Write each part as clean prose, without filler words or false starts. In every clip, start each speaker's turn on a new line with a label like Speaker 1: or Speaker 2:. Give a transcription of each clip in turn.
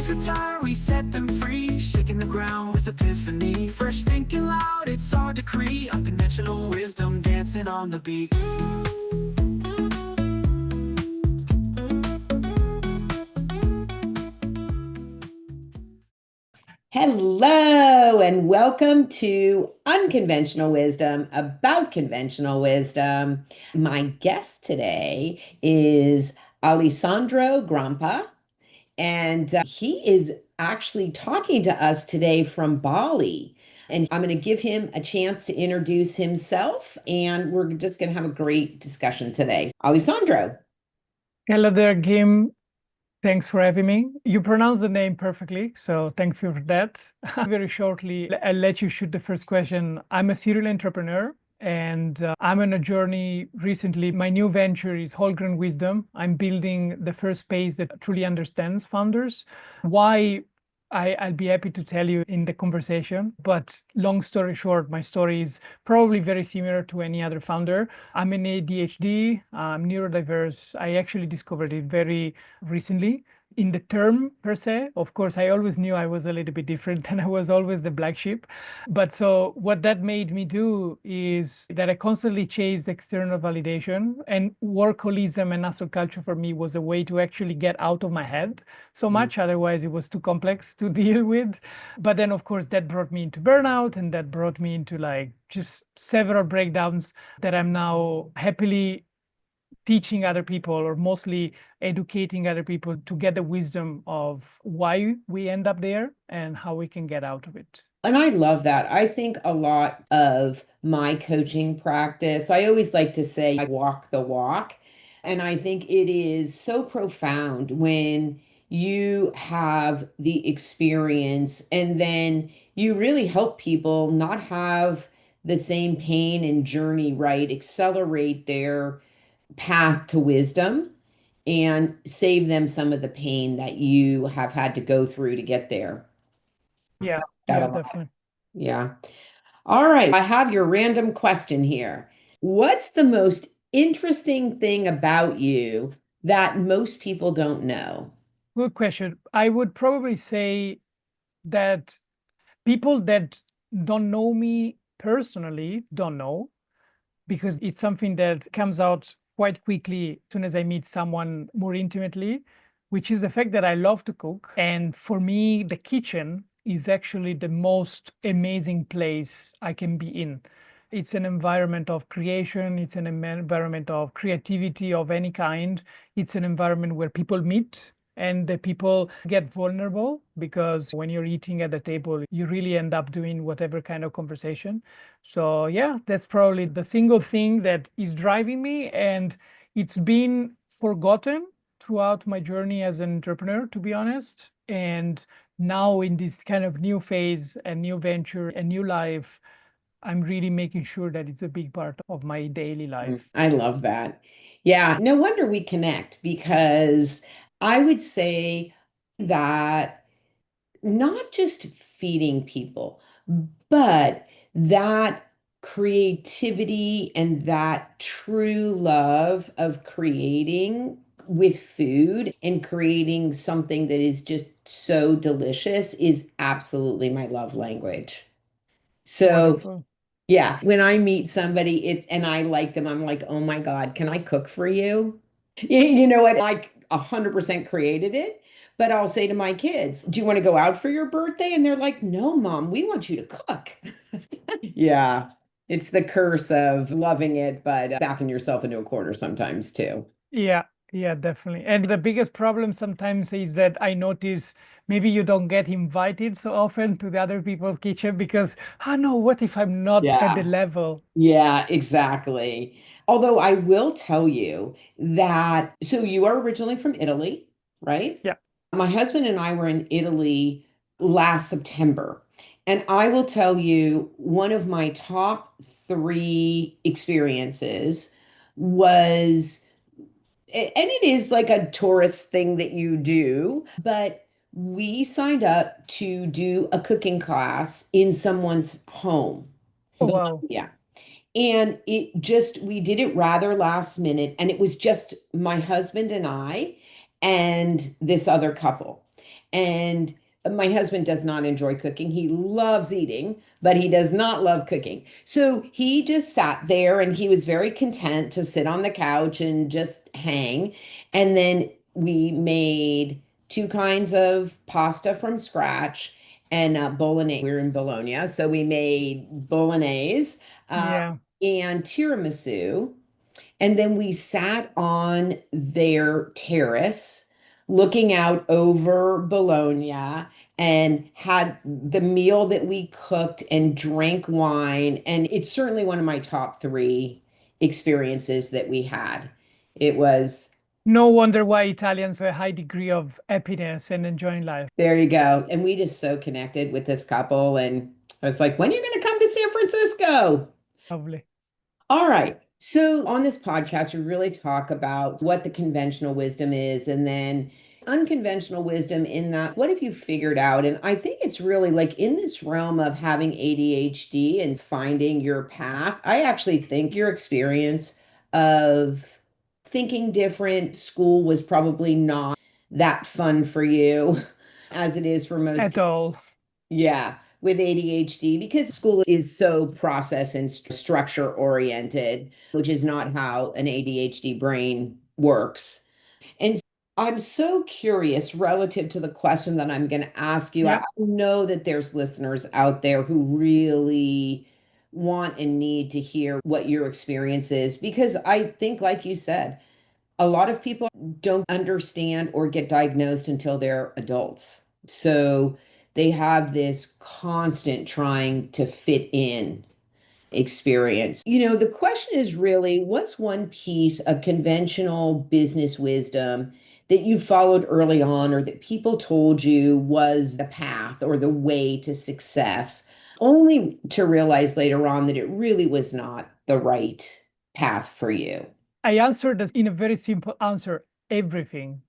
Speaker 1: days retire, we set them free, shaking the ground with epiphany. Fresh thinking loud, it's our decree. Unconventional wisdom dancing on the beat.
Speaker 2: Hello, and welcome to Unconventional Wisdom about conventional wisdom. My guest today is Alessandro Grampa, and he is actually talking to us today from Bali. And I'm going to give him a chance to introduce himself, and we're just going to have a great discussion today. Alessandro.
Speaker 3: Hello there, Kim. Thanks for having me. You pronounced the name perfectly, so thank you for that. Very shortly, I'll let you shoot the first question. I'm a serial entrepreneur and I'm on a journey recently. My new venture is Whole Grain Wisdom. I'm building the first space that truly understands founders. Why? I'll be happy to tell you in the conversation. But long story short, my story is probably very similar to any other founder. I'm an ADHD, I'm neurodiverse. I actually discovered it very recently. In the term per se, of course, I always knew I was a little bit different and I was always the black sheep. But so what that made me do is that I constantly chased external validation, and workaholism and hustle culture for me was a way to actually get out of my head so much. Otherwise, it was too complex to deal with. But then, of course, that brought me into burnout, and that brought me into like just several breakdowns that I'm now happily teaching other people, or mostly educating other people to get the wisdom of why we end up there and how we can get out of it.
Speaker 2: And I love that. I think a lot of my coaching practice, I always like to say, I walk the walk. And I think it is so profound when you have the experience and then you really help people not have the same pain and journey, right? Accelerate their path to wisdom and save them some of the pain that you have had to go through to get there.
Speaker 3: Yeah,
Speaker 2: That a
Speaker 3: yeah,
Speaker 2: lot.
Speaker 3: definitely.
Speaker 2: Yeah. All right. I have your random question here. What's the most interesting thing about you that most people don't know?
Speaker 3: Good question. I would probably say that people that don't know me personally don't know, because it's something that comes out quite quickly as soon as I meet someone more intimately, which is the fact that I love to cook. And for me, the kitchen is actually the most amazing place I can be in. It's an environment of creation, it's an environment of creativity of any kind. It's an environment where people meet and the people get vulnerable, because when you're eating at the table, you really end up doing whatever kind of conversation. So yeah, that's probably the single thing that is driving me, and it's been forgotten throughout my journey as an entrepreneur, to be honest. And now in this kind of new phase, a new venture, a new life, I'm really making sure that it's a big part of my daily life.
Speaker 2: I love that. Yeah, no wonder we connect because I would say that not just feeding people, but that creativity and that true love of creating with food and creating something that is just so delicious is absolutely my love language. So,
Speaker 3: Wonderful.
Speaker 2: yeah, when I meet somebody and I like them, I'm like, oh my God, can I cook for you? You know what? I 100% created it, but I'll say to my kids, do you want to go out for your birthday? And they're like, no, Mom, we want you to cook. Yeah, it's the curse of loving it, but backing yourself into a corner sometimes too.
Speaker 3: Yeah, yeah, definitely. And the biggest problem sometimes is that I notice maybe you don't get invited so often to the other people's kitchen because, oh no, what if I'm not at the
Speaker 2: Yeah.
Speaker 3: level?
Speaker 2: Yeah, exactly. Although I will tell you that, so you are originally from Italy, right?
Speaker 3: Yeah.
Speaker 2: My husband and I were in Italy last September. And I will tell you, one of my top three experiences was, and it is like a tourist thing that you do, but we signed up to do a cooking class in someone's home.
Speaker 3: Oh, wow.
Speaker 2: Yeah. And we did it rather last minute. And it was just my husband and I and this other couple. And my husband does not enjoy cooking. He loves eating, but he does not love cooking. So he just sat there and he was very content to sit on the couch and just hang. And then we made two kinds of pasta from scratch and bolognese. We're in Bologna, so we made bolognese
Speaker 3: Yeah.
Speaker 2: and tiramisu. And then we sat on their terrace looking out over Bologna and had the meal that we cooked and drank wine. And it's certainly one of my top three experiences that we had. It was,
Speaker 3: No wonder why Italians have a high degree of happiness and enjoying life.
Speaker 2: there you go. And we just so connected with this couple. And I was like, when are you going to come to San Francisco?
Speaker 3: Lovely.
Speaker 2: All right. So on this podcast, we really talk about what the conventional wisdom is and then unconventional wisdom in that, what have you figured out? And I think it's really like in this realm of having ADHD and finding your path. I actually think your experience of thinking different, school was probably not that fun for you as it is for most
Speaker 3: At all.
Speaker 2: yeah, with ADHD, because school is so process and structure oriented, which is not how an ADHD brain works. And I'm so curious relative to the question that I'm going to ask you. I
Speaker 3: Yep.
Speaker 2: know that there's listeners out there who really want and need to hear what your experience is, because I think, like you said, a lot of people don't understand or get diagnosed until they're adults. So they have this constant trying to fit in experience. The question is really, what's one piece of conventional business wisdom that you followed early on or that people told you was the path or the way to success, only to realize later on that it really was not the right path for you?
Speaker 3: I answered this in a very simple answer, everything.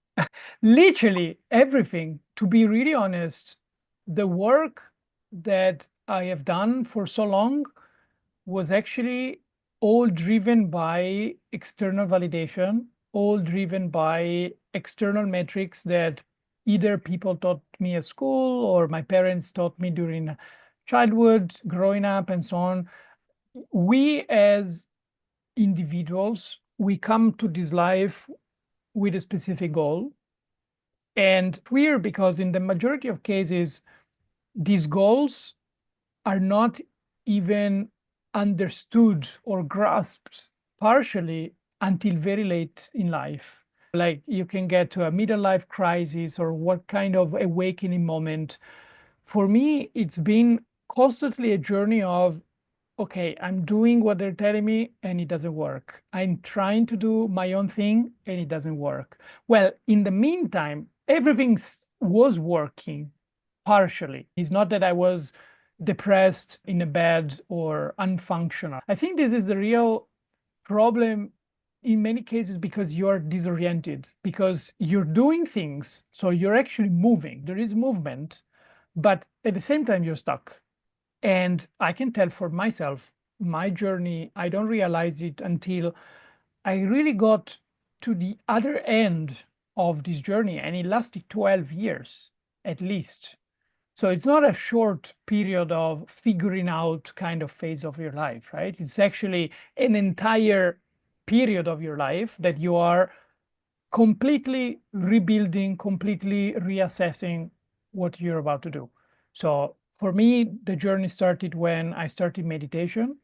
Speaker 3: Literally everything. To be really honest, the work that I have done for so long was actually all driven by external validation, all driven by external metrics that either people taught me at school or my parents taught me during childhood, growing up, and so on. We as individuals, we come to this life with a specific goal. And weird because in the majority of cases, these goals are not even understood or grasped partially until very late in life. Like you can get to a middle life crisis or what kind of awakening moment. For me, it's been constantly a journey of, okay, I'm doing what they're telling me and it doesn't work. I'm trying to do my own thing and it doesn't work. Well, in the meantime, everything was working partially. It's not that I was depressed, in a bed, or unfunctional. I think this is the real problem in many cases because you're disoriented, because you're doing things, so you're actually moving. There is movement, but at the same time, you're stuck. And I can tell for myself, my journey, I don't realize it until I really got to the other end of this journey, and it lasted 12 years at least. So it's not a short period of figuring out kind of phase of your life, right? It's actually an entire period of your life that you are completely rebuilding, completely reassessing what you're about to do. So for me, the journey started when I started meditation.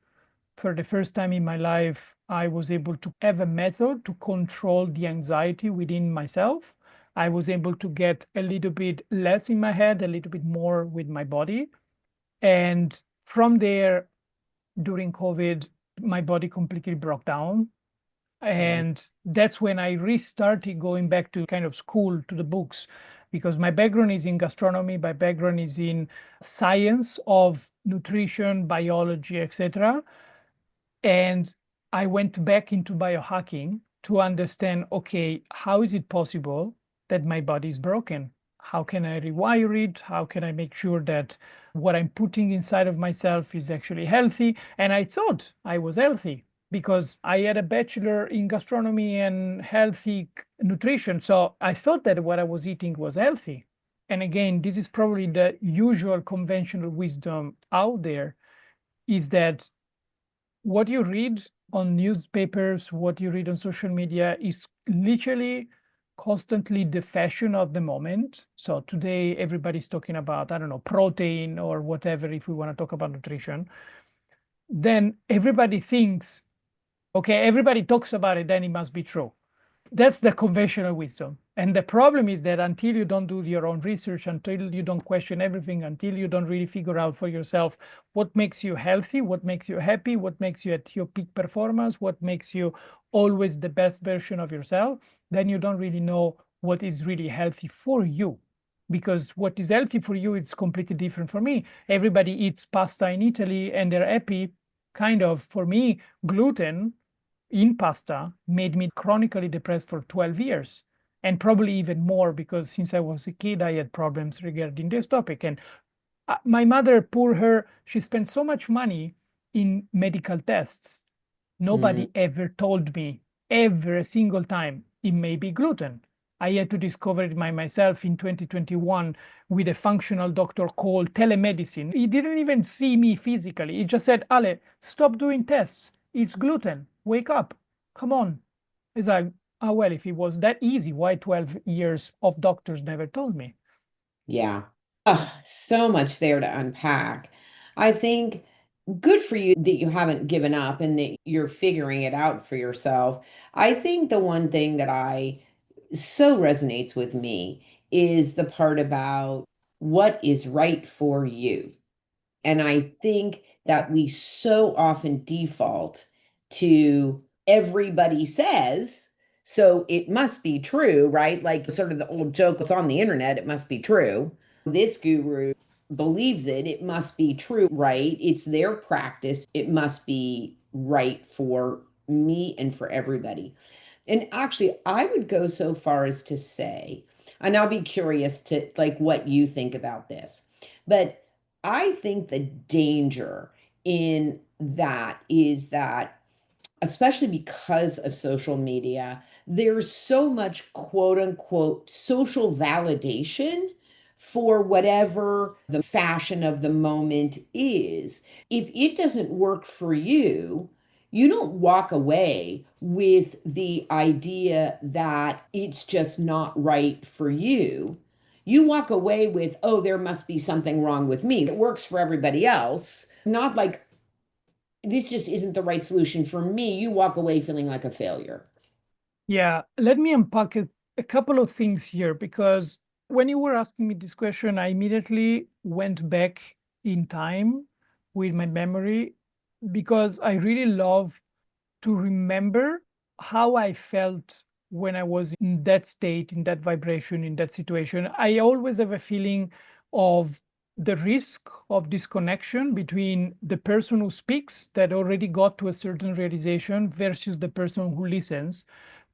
Speaker 3: For the first time in my life, I was able to have a method to control the anxiety within myself. I was able to get a little bit less in my head, a little bit more with my body. And from there, during COVID, my body completely broke down. And that's when I restarted going back to kind of school, to the books, because my background is in gastronomy, my background is in science of nutrition, biology, etc. And I went back into biohacking to understand, okay, how is it possible that my body is broken? How can I rewire it? How can I make sure that what I'm putting inside of myself is actually healthy? And I thought I was healthy because I had a bachelor in gastronomy and healthy nutrition. So I thought that what I was eating was healthy. and again, this is probably the usual conventional wisdom out there, is that what you read on newspapers, what you read on social media is literally constantly the fashion of the moment. So today everybody's talking about, I don't know, protein or whatever, if we want to talk about nutrition. Then everybody thinks, okay, everybody talks about it, then it must be true. That's the conventional wisdom. And the problem is that until you don't do your own research, until you don't question everything, until you don't really figure out for yourself what makes you healthy, what makes you happy, what makes you at your peak performance, what makes you always the best version of yourself, then you don't really know what is really healthy for you. Because what is healthy for you is completely different for me. Everybody eats pasta in Italy and they're happy. Kind of, for me, gluten in pasta made me chronically depressed for 12 years, and probably even more, because since I was a kid, I had problems regarding this topic. And my mother, poor her, she spent so much money in medical tests. Nobody ever told me, ever a single time, it may be gluten. I had to discover it by myself in 2021 with a functional doctor called telemedicine. He didn't even see me physically. He just said, Ale, stop doing tests. It's gluten. Wake up. Come on. It's like, oh, well, if it was that easy, why 12 years of doctors never told me?
Speaker 2: Yeah. So much there to unpack. I think good for you that you haven't given up and that you're figuring it out for yourself. I think the one thing that I so resonates with me is the part about what is right for you. And I think that we so often default to everybody says, so it must be true, right? Like sort of the old joke that's on the internet, it must be true. This guru believes it, it must be true, right? It's their practice, it must be right for me and for everybody. And actually, I would go so far as to say, and I'll be curious to like what you think about this, but I think the danger in that is that, especially because of social media, there's so much quote unquote social validation for whatever the fashion of the moment is. If it doesn't work for you, you don't walk away with the idea that it's just not right for you. You walk away with, oh, there must be something wrong with me. It works for everybody else. Not like this just isn't the right solution for me. You walk away feeling like a failure.
Speaker 3: Yeah, let me unpack a couple of things here, because when you were asking me this question, I immediately went back in time with my memory, because I really love to remember how I felt when I was in that state, in that vibration, in that situation. I always have a feeling of the risk of disconnection between the person who speaks, that already got to a certain realization, versus the person who listens,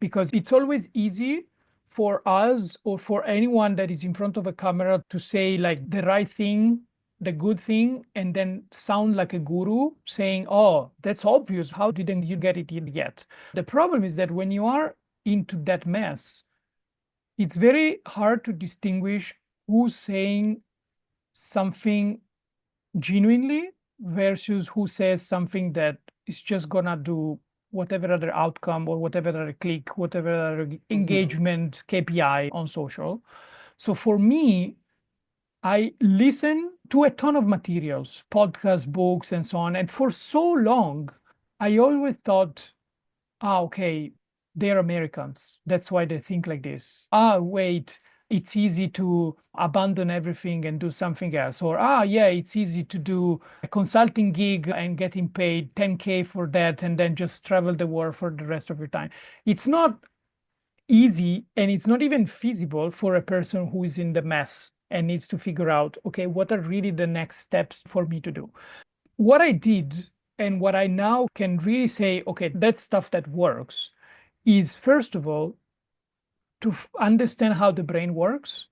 Speaker 3: because it's always easy for us or for anyone that is in front of a camera to say like the right thing, the good thing, and then sound like a guru saying, oh, that's obvious. How didn't you get it yet? The problem is that when you are into that mess, it's very hard to distinguish who's saying something genuinely versus who says something that is just gonna do whatever other outcome or whatever other click, whatever other engagement KPI on social. So for me, I listen to a ton of materials, podcasts, books, and so on. And for so long, I always thought, okay, they're Americans. That's why they think like this. Wait, it's easy to abandon everything and do something else. Or, yeah, it's easy to do a consulting gig and getting paid 10K for that and then just travel the world for the rest of your time. It's not easy, and it's not even feasible for a person who is in the mess and needs to figure out, okay, what are really the next steps for me to do? What I did, and what I now can really say, okay, that's stuff that works, is first of all, to understand how the brain works.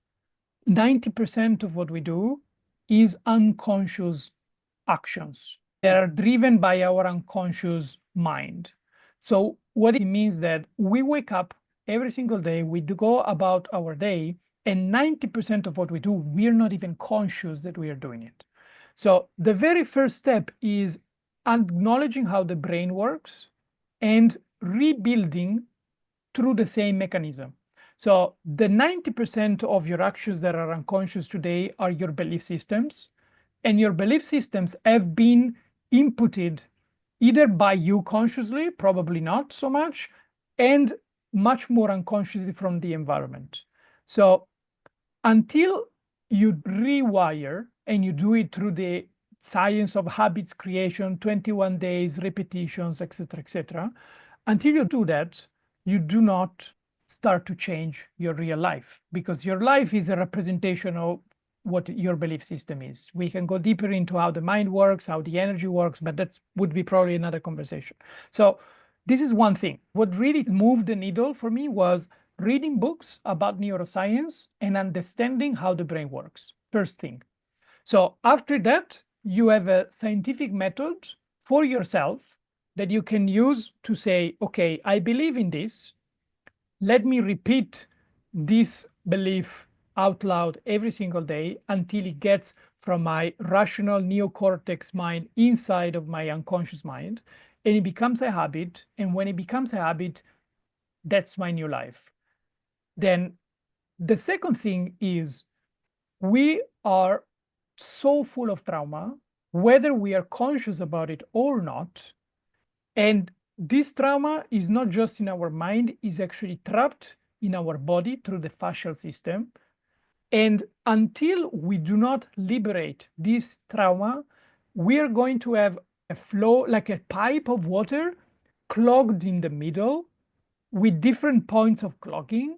Speaker 3: 90% of what we do is unconscious actions that are driven by our unconscious mind. So what it means that we wake up every single day, we do go about our day, And 90% of what we do, we're not even conscious that we are doing it. So the very first step is acknowledging how the brain works and rebuilding through the same mechanism. So the 90% of your actions that are unconscious today are your belief systems. And your belief systems have been inputted either by you consciously, probably not so much, and much more unconsciously from the environment. So until you rewire, and you do it through the science of habits creation, 21 days, repetitions, etc., until you do that, you do not start to change your real life, because your life is a representation of what your belief system is. We can go deeper into how the mind works, how the energy works, but that would be probably another conversation. So this is one thing. What really moved the needle for me was reading books about neuroscience and understanding how the brain works, first thing. So after that, you have a scientific method for yourself that you can use to say, okay, I believe in this. Let me repeat this belief out loud every single day until it gets from my rational neocortex mind inside of my unconscious mind, and it becomes a habit. And when it becomes a habit, that's my new life. Then the second thing is, we are so full of trauma, whether we are conscious about it or not. And this trauma is not just in our mind, is actually trapped in our body through the fascial system. And until we do not liberate this trauma, we are going to have a flow, like a pipe of water clogged in the middle with different points of clogging,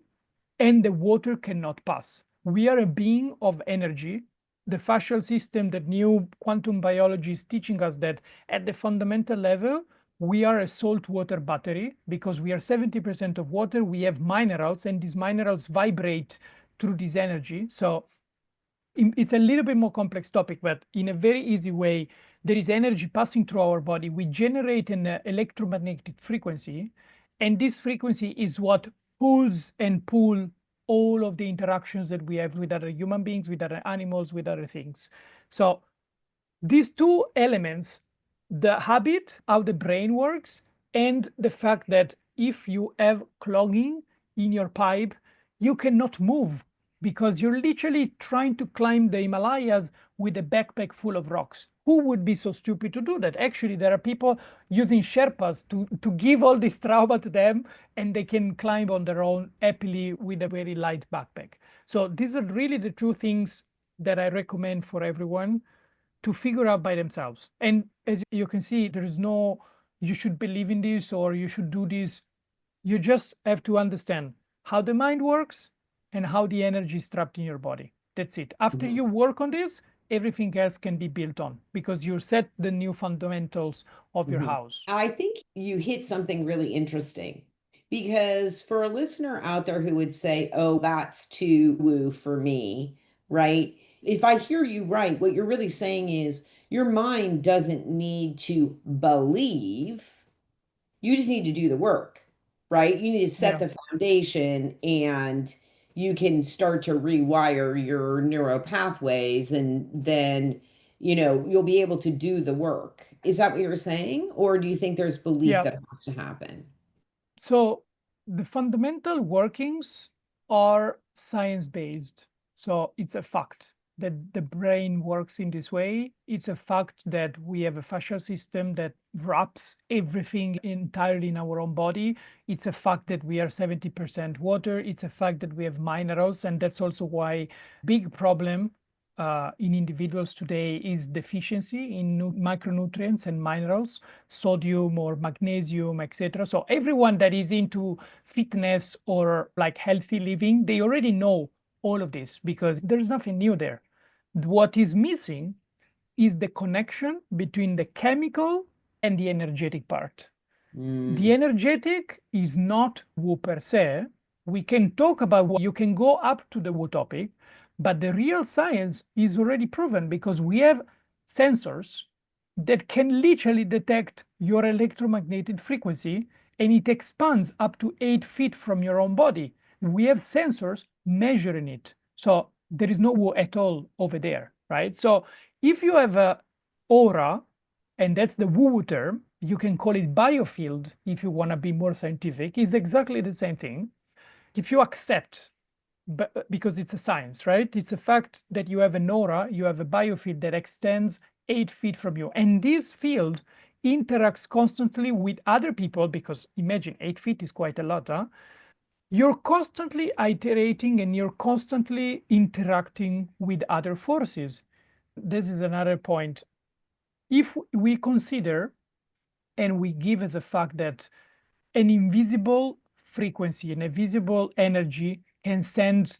Speaker 3: and the water cannot pass. We are a being of energy. The fascial system that new quantum biology is teaching us that at the fundamental level, we are a saltwater battery, because we are 70% of water. We have minerals, and these minerals vibrate through this energy. So it's a little bit more complex topic, but in a very easy way, there is energy passing through our body. We generate an electromagnetic frequency, and this frequency is what pulls and pull all of the interactions that we have with other human beings, with other animals, with other things. So these two elements, the habit, how the brain works, and the fact that if you have clogging in your pipe, you cannot move, because you're literally trying to climb the Himalayas with a backpack full of rocks. Who would be so stupid to do that? Actually, there are people using Sherpas to give all this trauma to them, and they can climb on their own happily with a very light backpack. So these are really the two things that I recommend for everyone to figure out by themselves. And as you can see, there is no, you should believe in this or you should do this. You just have to understand how the mind works and how the energy is trapped in your body. That's it. After you work on this, everything else can be built on, because you set the new fundamentals of your house.
Speaker 2: I think you hit something really interesting, because for a listener out there who would say, oh, that's too woo for me, right? If I hear you right, what you're really saying is your mind doesn't need to believe, you just need to do the work, right? You need to set
Speaker 3: Yeah.
Speaker 2: the foundation, and you can start to rewire your neural pathways, and then, you'll be able to do the work. Is that what you're saying? Or do you think there's belief
Speaker 3: Yeah.
Speaker 2: that has to happen?
Speaker 3: So the fundamental workings are science-based. So it's a fact that the brain works in this way. It's a fact that we have a fascial system that wraps everything entirely in our own body. It's a fact that we are 70% water. It's a fact that we have minerals. And that's also why big problem in individuals today is deficiency in micronutrients and minerals, sodium or magnesium, etc. So everyone that is into fitness or like healthy living, they already know all of this, because there's nothing new there. What is missing is the connection between the chemical and the energetic part. The energetic is not woo per se. We can talk about, you can go up to the woo topic, but the real science is already proven, because we have sensors that can literally detect your electromagnetic frequency, and it expands up to 8 feet from your own body. We have sensors measuring it. So there is no woo at all over there, right? So if you have a aura, and that's the woo term, you can call it biofield if you want to be more scientific, is exactly the same thing. If you accept, because it's a science, right? It's a fact that you have an aura, you have a biofield that extends 8 feet from you. And this field interacts constantly with other people, because imagine 8 feet is quite a lot, huh? You're constantly iterating and you're constantly interacting with other forces. This is another point. If we consider and we give as a fact that an invisible frequency, an invisible energy can send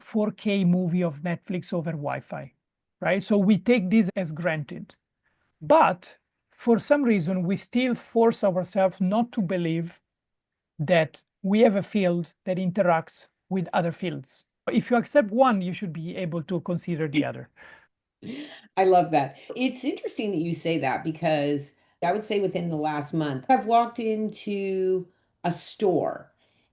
Speaker 3: 4K movie of Netflix over Wi-Fi, right? So we take this as granted. But for some reason, we still force ourselves not to believe that we have a field that interacts with other fields. If you accept one, you should be able to consider the other.
Speaker 2: I love that. It's interesting that you say that because I would say within the last month, I've walked into a store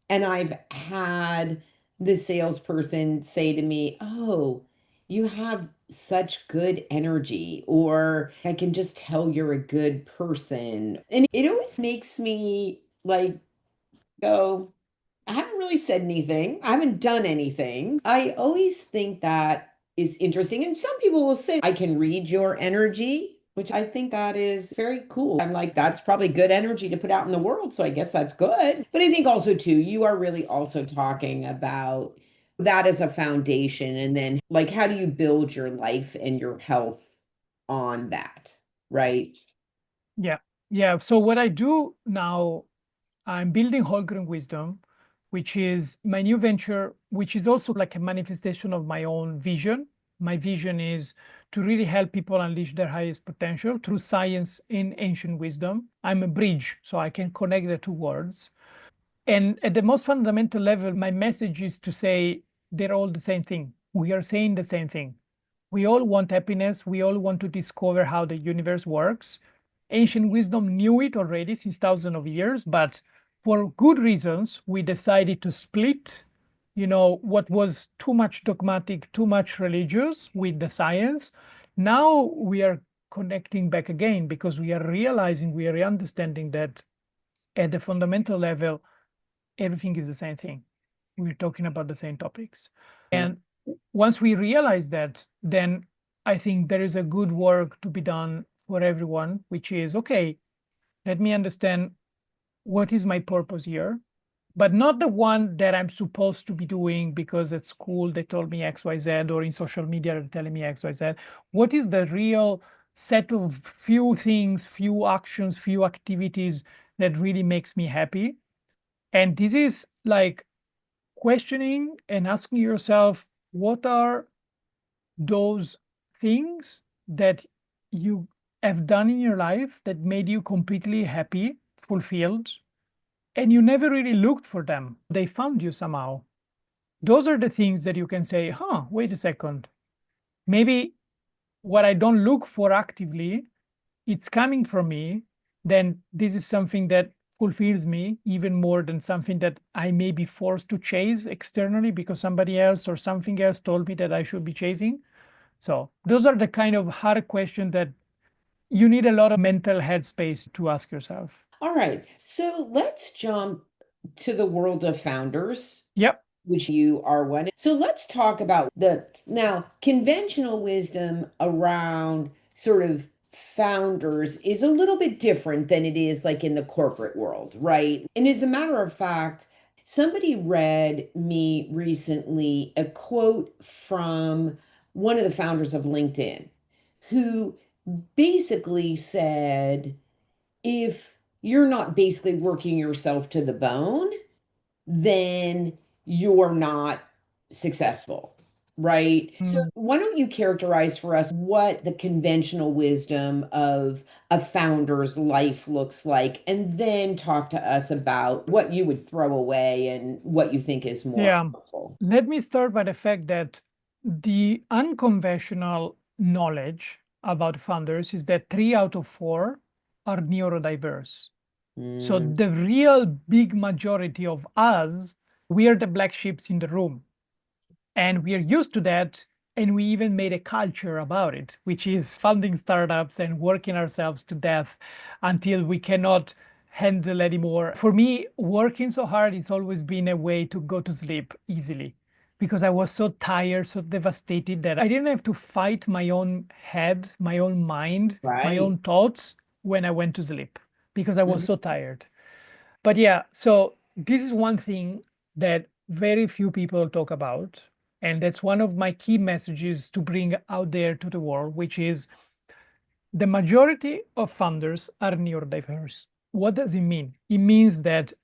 Speaker 2: and I've had the salesperson say to me, "Oh, you have such good energy," or "I can just tell you're a good person." And it always makes me like go, I haven't really said anything. I haven't done anything. I always think that is interesting. And some people will say, I can read your energy, which I think that is very cool. I'm like, that's probably good energy to put out in the world. So I guess that's good. But I think also, too, you are really also talking about that as a foundation. And then, like, how do you build your life and your health on that? Right.
Speaker 3: Yeah. Yeah. So what I do now, I'm building Whole Grain Wisdom, which is my new venture, which is also like a manifestation of my own vision. My vision is to really help people unleash their highest potential through science and ancient wisdom. I'm a bridge, so I can connect the two worlds. And at the most fundamental level, my message is to say they're all the same thing. We are saying the same thing. We all want happiness. We all want to discover how the universe works. Ancient wisdom knew it already since thousands of years, but for good reasons, we decided to split, what was too much dogmatic, too much religious with the science. Now we are connecting back again because we are realizing, we are understanding that at the fundamental level, everything is the same thing. We're talking about the same topics. And once we realize that, then I think there is a good work to be done for everyone, which is, okay, let me understand what is my purpose here, but not the one that I'm supposed to be doing because at school they told me XYZ, or in social media they're telling me XYZ. What is the real set of few things, few actions, few activities that really makes me happy? And this is like questioning and asking yourself, what are those things that you have done in your life that made you completely happy, fulfilled, and you never really looked for them? They found you somehow. Those are the things that you can say, wait a second. Maybe what I don't look for actively, it's coming from me. Then this is something that fulfills me even more than something that I may be forced to chase externally because somebody else or something else told me that I should be chasing. So those are the kind of hard questions that you need a lot of mental headspace to ask yourself.
Speaker 2: All right. So let's jump to the world of founders,
Speaker 3: Yep.
Speaker 2: which you are one. So let's talk about the now conventional wisdom around sort of founders is a little bit different than it is like in the corporate world, right? And as a matter of fact, somebody read me recently a quote from one of the founders of LinkedIn who basically said, if you're not basically working yourself to the bone, then you're not successful, right? So, why don't you characterize for us what the conventional wisdom of a founder's life looks like, and then talk to us about what you would throw away and what you think is more
Speaker 3: Yeah.
Speaker 2: helpful?
Speaker 3: Let me start by the fact that the unconventional knowledge about founders is that 3 out of 4 are neurodiverse. So
Speaker 2: Mm,
Speaker 3: the real big majority of us We are the black sheeps in the room, and we are used to that. And we even made a culture about it, which is funding startups and working ourselves to death until we cannot handle anymore. For me, working so hard has always been a way to go to sleep easily because I was so tired, so devastated that I didn't have to fight my own head, my own mind, my
Speaker 2: Right.
Speaker 3: own thoughts when I went to sleep because I was
Speaker 2: Mhm.
Speaker 3: so tired. But yeah, so this is one thing that very few people talk about. And that's one of my key messages to bring out there to the world, which is the majority of founders are neurodiverse. What does it mean? It means that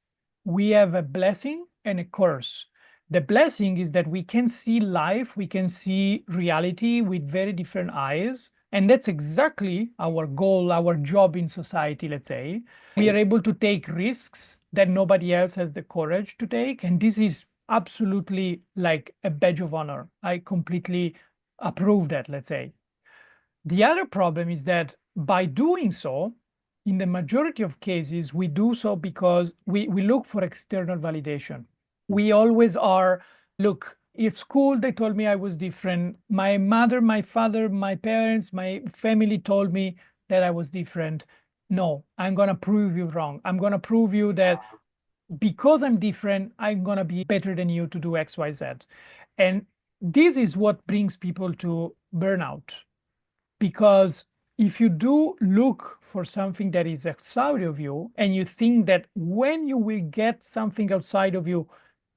Speaker 3: we have a blessing and a curse. The blessing is that we can see life, we can see reality with very different eyes. And that's exactly our goal, our job in society, let's say. We are able to take risks that nobody else has the courage to take. And this is absolutely like a badge of honor. I completely approve that, let's say. The other problem is that by doing so, in the majority of cases, we do so because we look for external validation. We always are, look, at school, they told me I was different. My mother, my father, my parents, my family told me that I was different. No, I'm going to prove you wrong. I'm going to prove you that because I'm different, I'm going to be better than you to do X, Y, Z. And this is what brings people to burnout because if you do look for something that is outside of you and you think that when you will get something outside of you,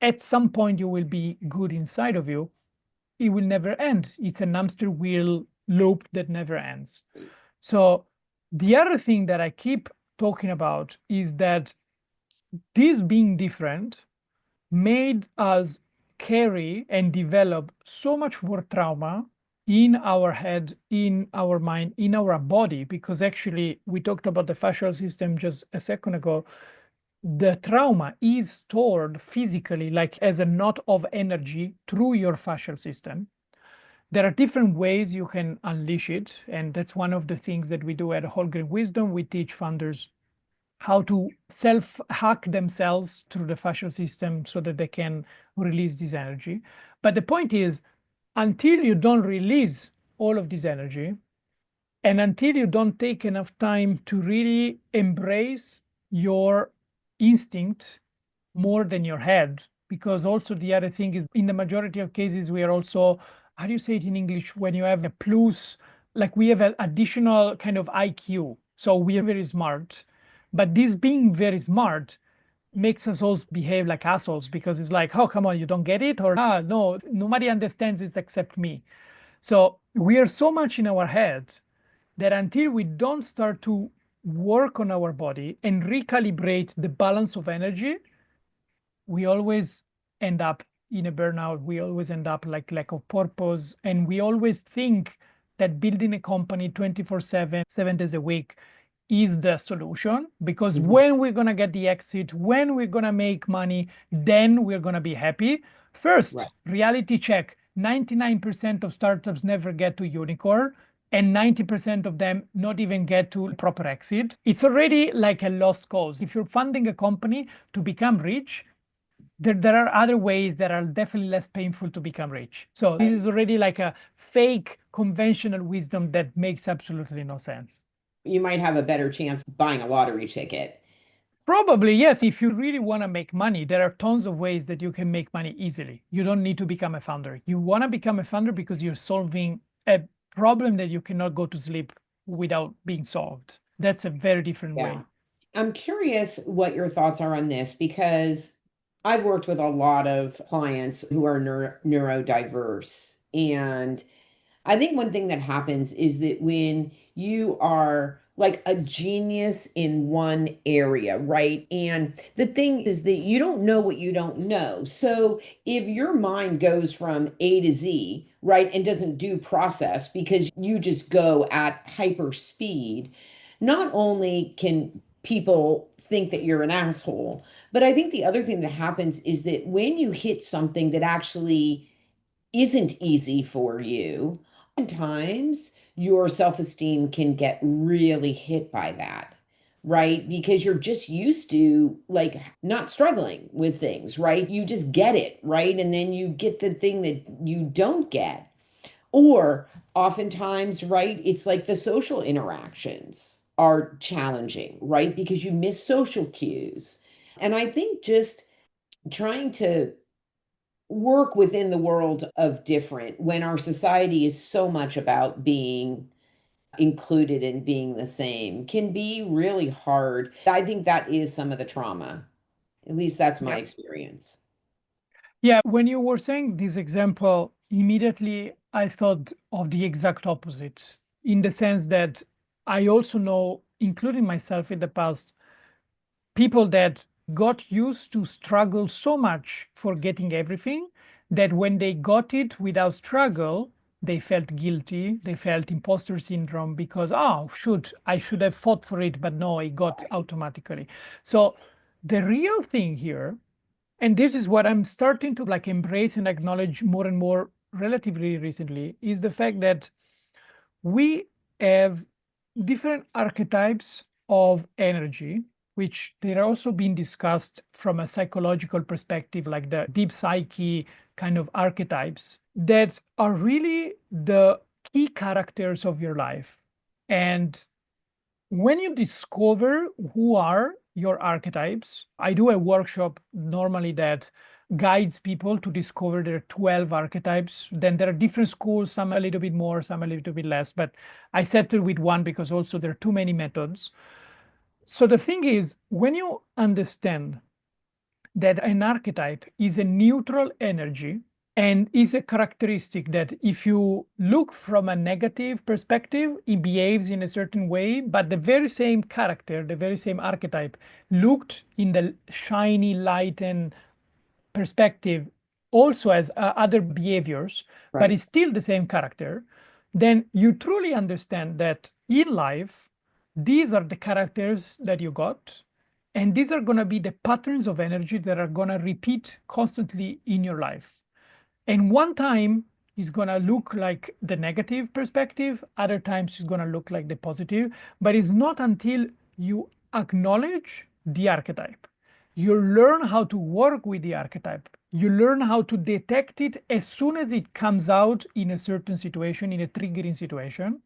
Speaker 3: at some point you will be good inside of you, it will never end. It's an hamster wheel loop that never ends. So the other thing that I keep talking about is that this being different made us carry and develop so much more trauma in our head, in our mind, in our body, because actually we talked about the fascial system just a second ago. The trauma is stored physically, like as a knot of energy through your fascial system. There are different ways you can unleash it. And that's one of the things that we do at Whole Grain Wisdom. We teach founders how to self-hack themselves through the fascial system so that they can release this energy. But the point is, until you don't release all of this energy, and until you don't take enough time to really embrace your instinct more than your head, because also the other thing is in the majority of cases, we are also, how do you say it in English, when you have a plus, like we have an additional kind of IQ. So we are very smart, but this being very smart makes us all behave like assholes because it's like, oh, come on, you don't get it? Or, no, nobody understands this except me. So we are so much in our head that until we don't start to work on our body and recalibrate the balance of energy, we always end up in a burnout. We always end up like lack of purpose. And we always think that building a company 24/7, 7 days a week is the solution because
Speaker 2: Mhm.
Speaker 3: when we're going to get the exit, when we're going to make money, then we're going to be happy.
Speaker 2: Right.
Speaker 3: First, reality check. 99% of startups never get to unicorn and 90% of them not even get to proper exit. It's already like a lost cause. If you're funding a company to become rich, there are other ways that are definitely less painful to become rich. So this
Speaker 2: Right.
Speaker 3: is already like a fake conventional wisdom that makes absolutely no sense.
Speaker 2: You might have a better chance buying a lottery ticket.
Speaker 3: Probably, yes. If you really want to make money, there are tons of ways that you can make money easily. You don't need to become a founder. You want to become a founder because you're solving a problem that you cannot go to sleep without being solved. That's a very different
Speaker 2: Yeah.
Speaker 3: way.
Speaker 2: I'm curious what your thoughts are on this because I've worked with a lot of clients who are neurodiverse. And I think one thing that happens is that when you are like a genius in one area, right? And the thing is that you don't know what you don't know. So if your mind goes from A to Z, right, and doesn't do process because you just go at hyper speed, not only can people think that you're an asshole, but I think the other thing that happens is that when you hit something that actually isn't easy for you, sometimes your self esteem can get really hit by that. right? Because you're just used to like not struggling with things, right? You just get it, right? And then you get the thing that you don't get. Or oftentimes, right, it's like the social interactions are challenging, right? Because you miss social cues. And I think just trying to work within the world of different when our society is so much about being included and being the same can be really hard. I think that is some of the trauma. At least that's my
Speaker 3: Yeah.
Speaker 2: experience.
Speaker 3: Yeah, when you were saying this example, immediately I thought of the exact opposite, in the sense that I also know, including myself in the past, people that got used to struggle so much for getting everything that when they got it without struggle, they felt guilty. They felt imposter syndrome because, oh, I should have fought for it, but no, I got automatically. So the real thing here, and this is what I'm starting to like embrace and acknowledge more and more relatively recently, is the fact that we have different archetypes of energy, which they're also being discussed from a psychological perspective, like the deep psyche kind of archetypes that are really the key characters of your life. And when you discover who are your archetypes, I do a workshop normally that guides people to discover their 12 archetypes. Then there are different schools, some a little bit more, some a little bit less, but I settle with one because also there are too many methods. So the thing is, when you understand that an archetype is a neutral energy and is a characteristic that if you look from a negative perspective, it behaves in a certain way, but the very same character, the very same archetype, looked in the shiny light and perspective also has other behaviors, but
Speaker 2: Right.
Speaker 3: is still the same character, then you truly understand that in life, these are the characters that you got, and these are going to be the patterns of energy that are going to repeat constantly in your life. And one time is going to look like the negative perspective, other times it's going to look like the positive, but it's not until you acknowledge the archetype, you learn how to work with the archetype, you learn how to detect it as soon as it comes out in a certain situation, in a triggering situation,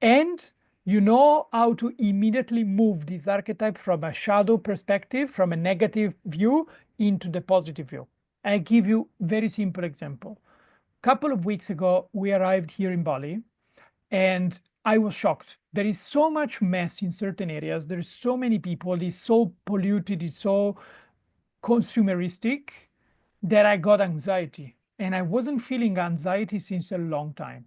Speaker 3: and you know how to immediately move this archetype from a shadow perspective, from a negative view, into the positive view. I give you a very simple example. A couple of weeks ago, we arrived here in Bali, and I was shocked. There is so much mess in certain areas. There's so many people. It's so polluted. It's so consumeristic that I got anxiety. And I wasn't feeling anxiety since a long time.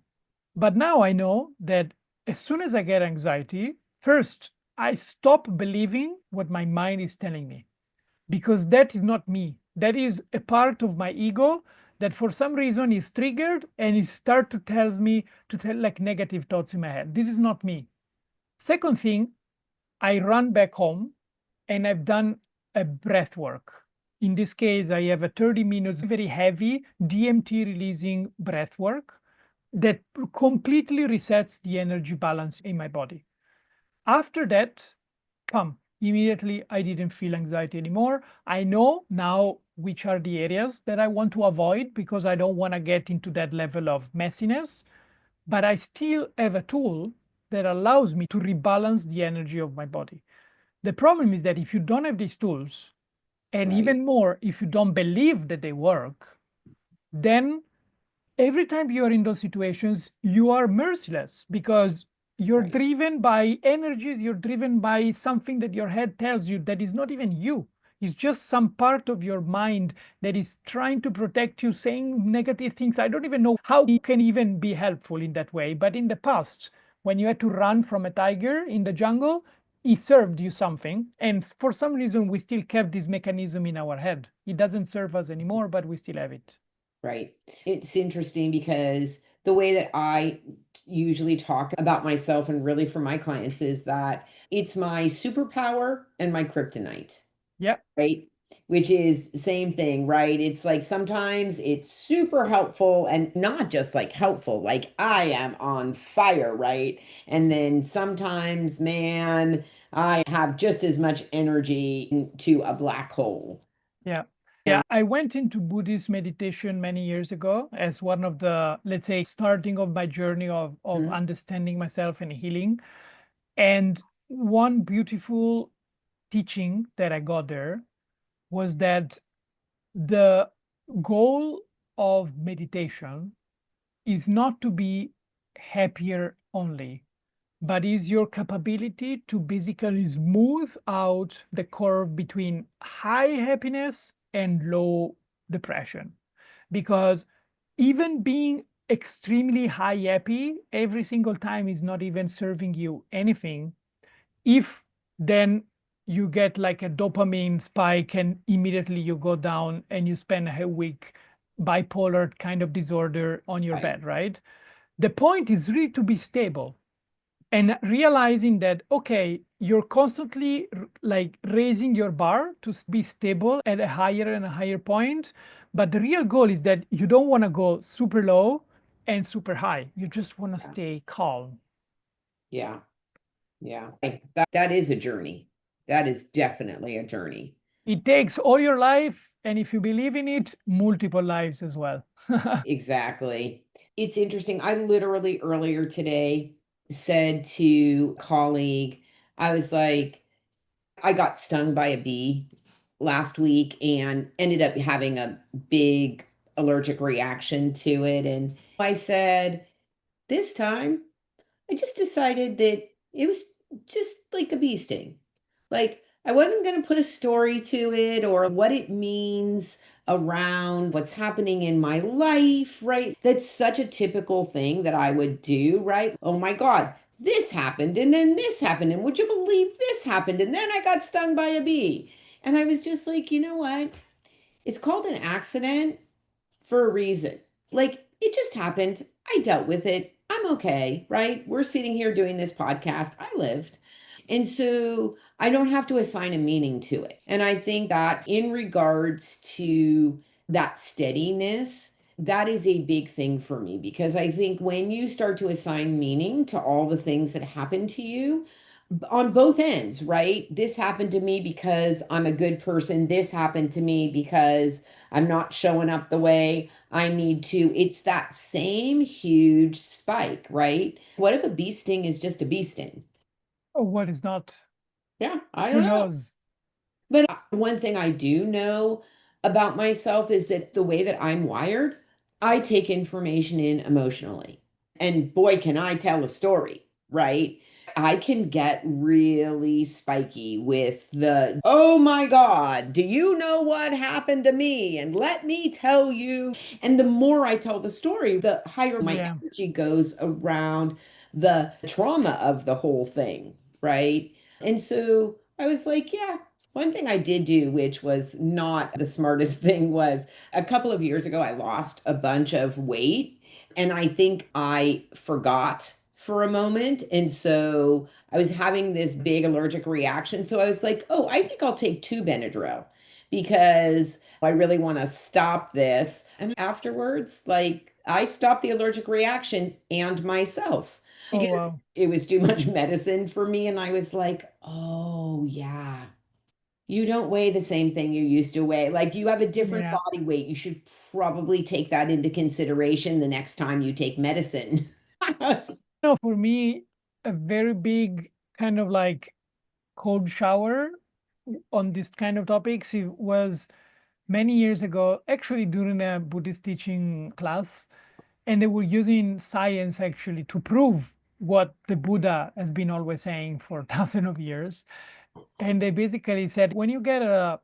Speaker 3: But now I know that as soon as I get anxiety, first, I stop believing what my mind is telling me, because that is not me. That is a part of my ego that for some reason is triggered and it start to tells me to tell like negative thoughts in my head. This is not me. Second thing, I run back home and I've done a breath work. In this case, I have a 30 minutes very heavy DMT releasing breath work that completely resets the energy balance in my body. After that, immediately I didn't feel anxiety anymore. I know now which are the areas that I want to avoid because I don't want to get into that level of messiness, but I still have a tool that allows me to rebalance the energy of my body. The problem is that if you don't have these tools, and
Speaker 2: Right.
Speaker 3: even more, if you don't believe that they work, then every time you are in those situations, you are merciless because you're
Speaker 2: Right.
Speaker 3: driven by energies, you're driven by something that your head tells you that is not even you. It's just some part of your mind that is trying to protect you, saying negative things. I don't even know how it can even be helpful in that way. But in the past, when you had to run from a tiger in the jungle, it served you something. And for some reason, we still kept this mechanism in our head. It doesn't serve us anymore, but we still have it.
Speaker 2: Right. It's interesting because the way that I usually talk about myself and really for my clients is that it's my superpower and my kryptonite,
Speaker 3: Yeah.
Speaker 2: right? Which is same thing, right? It's like sometimes it's super helpful and not just like helpful, like I am on fire, right? And then sometimes, man, I have just as much energy to a black hole.
Speaker 3: Yeah. Yeah, I went into Buddhist meditation many years ago as one of the, let's say, starting of my journey of
Speaker 2: Mhm.
Speaker 3: understanding myself and healing. And one beautiful teaching that I got there was that the goal of meditation is not to be happier only, but is your capability to basically smooth out the curve between high happiness and low depression. Because even being extremely high happy every single time is not even serving you anything if then you get like a dopamine spike and immediately you go down and you spend a week bipolar kind of disorder on your
Speaker 2: Right.
Speaker 3: bed, right? The point is really to be stable and realizing that, okay, you're constantly like raising your bar to be stable at a higher and a higher point. But the real goal is that you don't want to go super low and super high. You just want to
Speaker 2: Yeah.
Speaker 3: stay calm.
Speaker 2: Yeah. Yeah. That is a journey. That is definitely a journey.
Speaker 3: It takes all your life, and if you believe in it, multiple lives as well.
Speaker 2: Exactly. It's interesting. I literally earlier today said to a colleague, I was like, I got stung by a bee last week and ended up having a big allergic reaction to it. And I said, this time I just decided that it was just like a bee sting. Like, I wasn't going to put a story to it or what it means around what's happening in my life, right? That's such a typical thing that I would do, right? Oh my God, this happened and then this happened. And would you believe this happened? And then I got stung by a bee. And I was just like, you know what? It's called an accident for a reason. Like it just happened. I dealt with it. I'm okay, right? We're sitting here doing this podcast. I lived. And so I don't have to assign a meaning to it. And I think that in regards to that steadiness, that is a big thing for me because I think when you start to assign meaning to all the things that happen to you, on both ends, right? This happened to me because I'm a good person. This happened to me because I'm not showing up the way I need to. It's that same huge spike, right? What if a bee sting is just a bee sting?
Speaker 3: Oh, what is not?
Speaker 2: Yeah, I
Speaker 3: Who
Speaker 2: don't know.
Speaker 3: knows?
Speaker 2: But one thing I do know about myself is that the way that I'm wired, I take information in emotionally. And boy, can I tell a story, right? I can get really spiky with the, oh my God, do you know what happened to me? And let me tell you. And the more I tell the story, the higher my
Speaker 3: Yeah.
Speaker 2: energy goes around the trauma of the whole thing, right? And so I was like, yeah, one thing I did do, which was not the smartest thing, was a couple of years ago, I lost a bunch of weight. And I think I forgot for a moment. And so I was having this big allergic reaction. So I was like, oh, I think I'll take two Benadryl because I really want to stop this. And afterwards, like I stopped the allergic reaction and myself
Speaker 3: Oh,
Speaker 2: because
Speaker 3: wow.
Speaker 2: it was too much medicine for me. And I was like, oh, yeah. You don't weigh the same thing you used to weigh. Like you have a different
Speaker 3: Yeah.
Speaker 2: body weight. You should probably take that into consideration the next time you take medicine.
Speaker 3: No, for me, a very big kind of like cold shower on this kind of topics, it was many years ago, actually during a Buddhist teaching class, and they were using science actually to prove what the Buddha has been always saying for thousands of years. And they basically said when you get a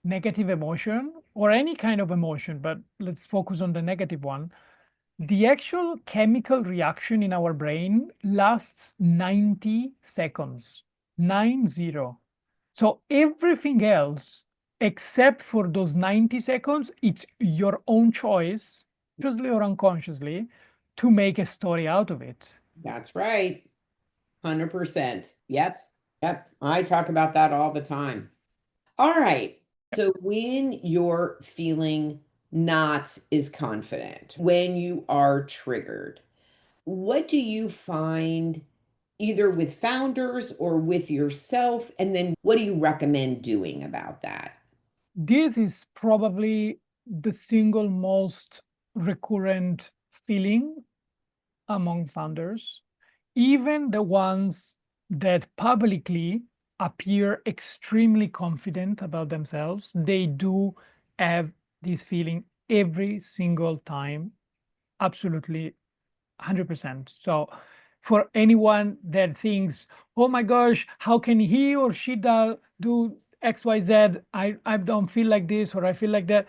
Speaker 3: negative emotion or any kind of emotion, but let's focus on the negative one, the actual chemical reaction in our brain lasts 90 seconds, 90. So everything else, except for those 90 seconds, it's your own choice, consciously or unconsciously, to make a story out of it.
Speaker 2: That's right. 100%. Yep. Yep. I talk about that all the time. All right. So when you're feeling not as confident, when you are triggered, what do you find either with founders or with yourself? And then what do you recommend doing about that?
Speaker 3: This is probably the single most recurrent feeling among founders, even the ones that publicly appear extremely confident about themselves. They do have this feeling every single time, absolutely 100%. So for anyone that thinks, oh my gosh, how can he or she do XYZ? I don't feel like this or I feel like that.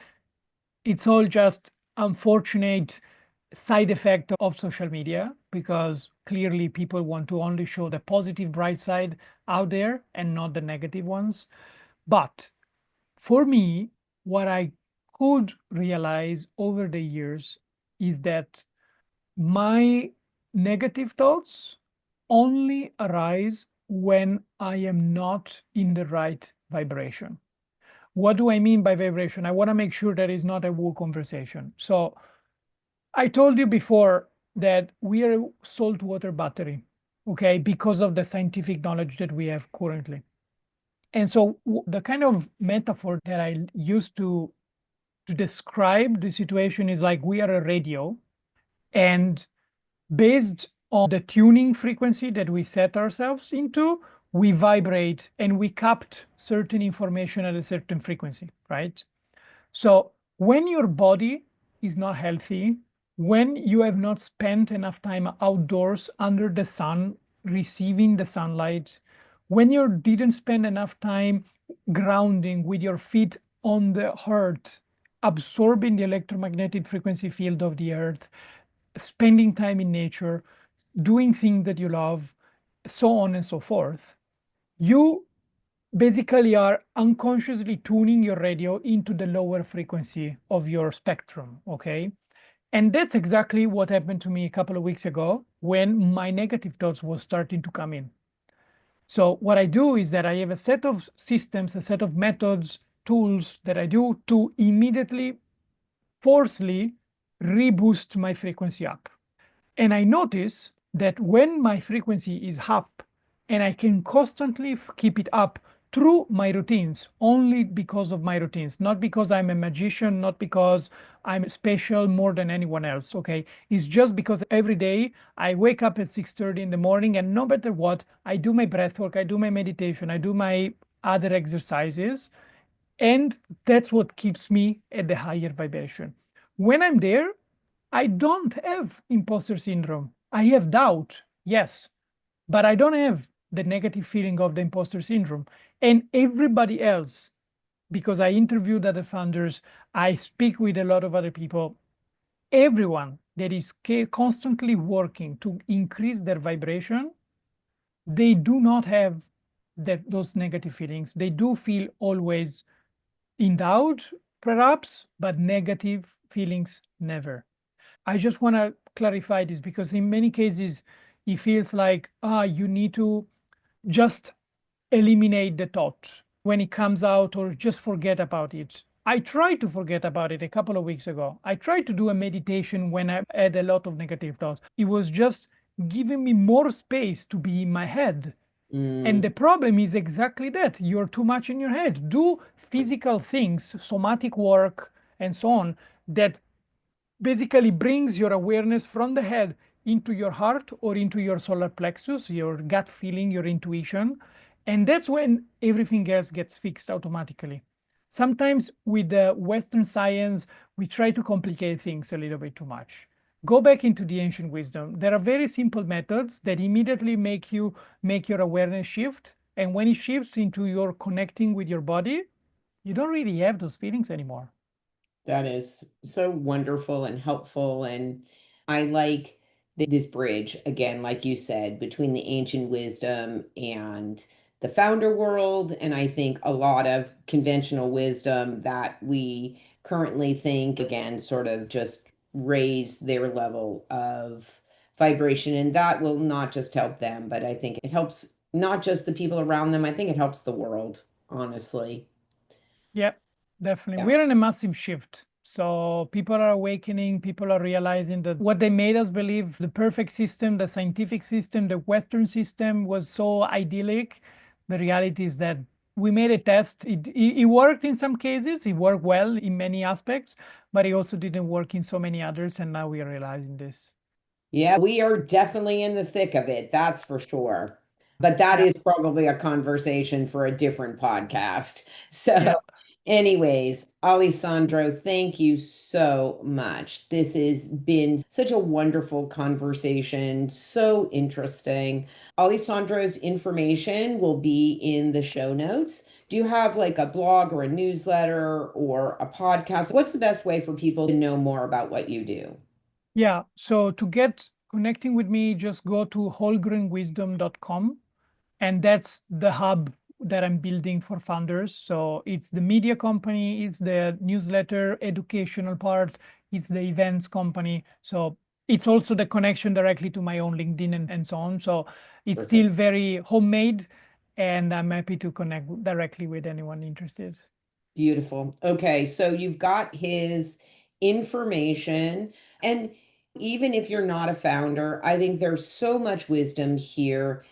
Speaker 3: It's all just unfortunate side effect of social media, because clearly people want to only show the positive bright side out there and not the negative ones. But for me, what I could realize over the years is that my negative thoughts only arise when I am not in the right vibration. What do I mean by vibration? I want to make sure that it's not a woo conversation. So I told you before that we are a saltwater battery, okay, because of the scientific knowledge that we have currently. And so the kind of metaphor that I used to describe the situation is like we are a radio, and based on the tuning frequency that we set ourselves into, we vibrate and we capture certain information at a certain frequency, right? So when your body is not healthy, when you have not spent enough time outdoors under the sun, receiving the sunlight, when you didn't spend enough time grounding with your feet on the earth, absorbing the electromagnetic frequency field of the earth, spending time in nature, doing things that you love, so on and so forth, you basically are unconsciously tuning your radio into the lower frequency of your spectrum, okay? And that's exactly what happened to me a couple of weeks ago when my negative thoughts was starting to come in. So what I do is that I have a set of systems, a set of methods, tools that I do to immediately, forcefully reboost my frequency up. And I notice that when my frequency is up and I can constantly keep it up through my routines, only because of my routines, not because I'm a magician, not because I'm special more than anyone else, okay? It's just because every day I wake up at 6:30 in the morning, and no matter what, I do my breath work, I do my meditation, I do my other exercises, and that's what keeps me at the higher vibration. When I'm there, I don't have imposter syndrome. I have doubt, yes, but I don't have the negative feeling of the imposter syndrome. And everybody else, because I interviewed other founders, I speak with a lot of other people, everyone that is constantly working to increase their vibration, they do not have those negative feelings. They do feel always in doubt, perhaps, but negative feelings never. I just want to clarify this because in many cases, it feels like, you need to just eliminate the thought when it comes out or just forget about it. I tried to forget about it a couple of weeks ago. I tried to do a meditation when I had a lot of negative thoughts. It was just giving me more space to be in my head. And the problem is exactly that. You're too much in your head. Do physical things, somatic work, and so on, that basically brings your awareness from the head into your heart or into your solar plexus, your gut feeling, your intuition. And that's when everything else gets fixed automatically. Sometimes with the Western science, we try to complicate things a little bit too much. Go back into the ancient wisdom. There are very simple methods that immediately make your awareness shift. And when it shifts into your connecting with your body, you don't really have those feelings anymore.
Speaker 2: That is so wonderful and helpful. And I like this bridge, again, like you said, between the ancient wisdom and the founder world. And I think a lot of conventional wisdom that we currently think, again, sort of just raise their level of vibration. And that will not just help them, but I think it helps not just the people around them. I think it helps the world, honestly.
Speaker 3: Yep, definitely.
Speaker 2: Yeah.
Speaker 3: We're in a massive shift. So people are awakening, people are realizing that what they made us believe, the perfect system, the scientific system, the Western system was so idyllic. The reality is that we made a test. It worked in some cases, it worked well in many aspects, but it also didn't work in so many others. And now we are realizing this.
Speaker 2: Yeah, we are definitely in the thick of it, that's for sure. But that
Speaker 3: Yeah.
Speaker 2: is probably a conversation for a different podcast. So,
Speaker 3: Yeah.
Speaker 2: anyways, Alessandro, thank you so much. This has been such a wonderful conversation, so interesting. Alessandro's information will be in the show notes. Do you have like a blog or a newsletter or a podcast? What's the best way for people to know more about what you do?
Speaker 3: Yeah. So to get connecting with me, just go to wholegrainwisdom.com. And that's the hub that I'm building for founders. So it's the media company, it's the newsletter, educational part, it's the events company. So it's also the connection directly to my own LinkedIn and so on. So it's still
Speaker 2: Perfect.
Speaker 3: very homemade, and I'm happy to connect directly with anyone interested.
Speaker 2: Beautiful. Okay, so you've got his information. And even if you're not a founder, I think there's so much wisdom here.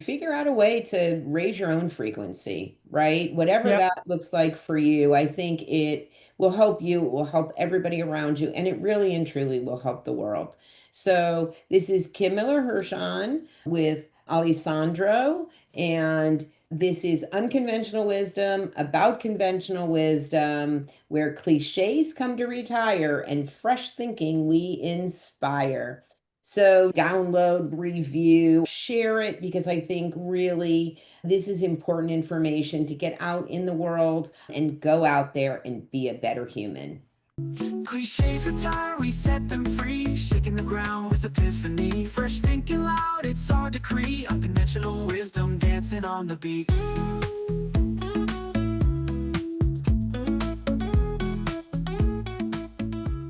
Speaker 2: Figure out a way to raise your own frequency, right? Whatever
Speaker 3: Yeah.
Speaker 2: that looks like for you, I think it will help you, it will help everybody around you, and it really and truly will help the world. So, this is Kim Miller-Hershon with Alessandro, and this is Unconventional Wisdom about conventional wisdom, where cliches come to retire and fresh thinking we inspire. So, download, review, share it, because I think really this is important information to get out in the world and go out there and be a better human.
Speaker 1: Cliches retire, we set them free. Shaking the ground with epiphany. Fresh thinking loud, it's our decree. Unconventional wisdom dancing on the beat.